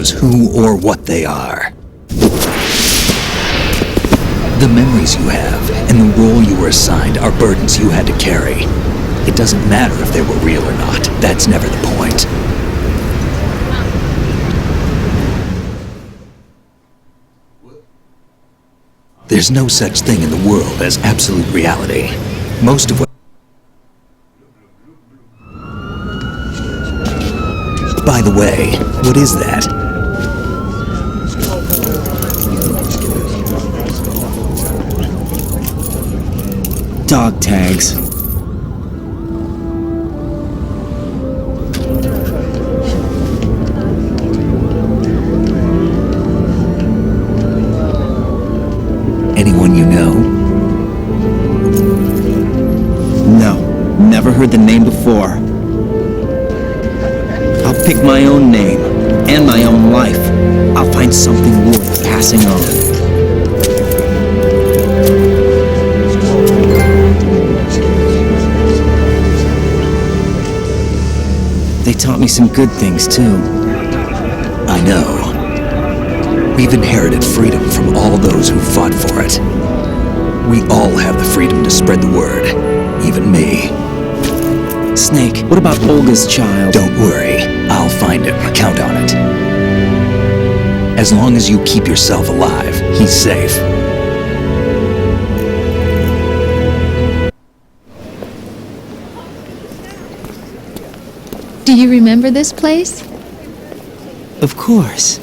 choose who or what they are. The memories you have and the role you were assigned are burdens you had to carry. It doesn't matter if they were real or not. That's never the point. There's no such thing in the world as absolute reality. Most of what... By the way, what is that? Dog tags. Anyone you know? No, never heard the name before. I'll pick my own name and my own life. I'll find something worth passing on. They taught me some good things, too. I know. We've inherited freedom from all those who fought for it. We all have the freedom to spread the word, even me. Snake, what about Olga's child? Don't worry, I'll find him. Count on it. As long as you keep yourself alive, he's safe. Do you remember this place? Of course.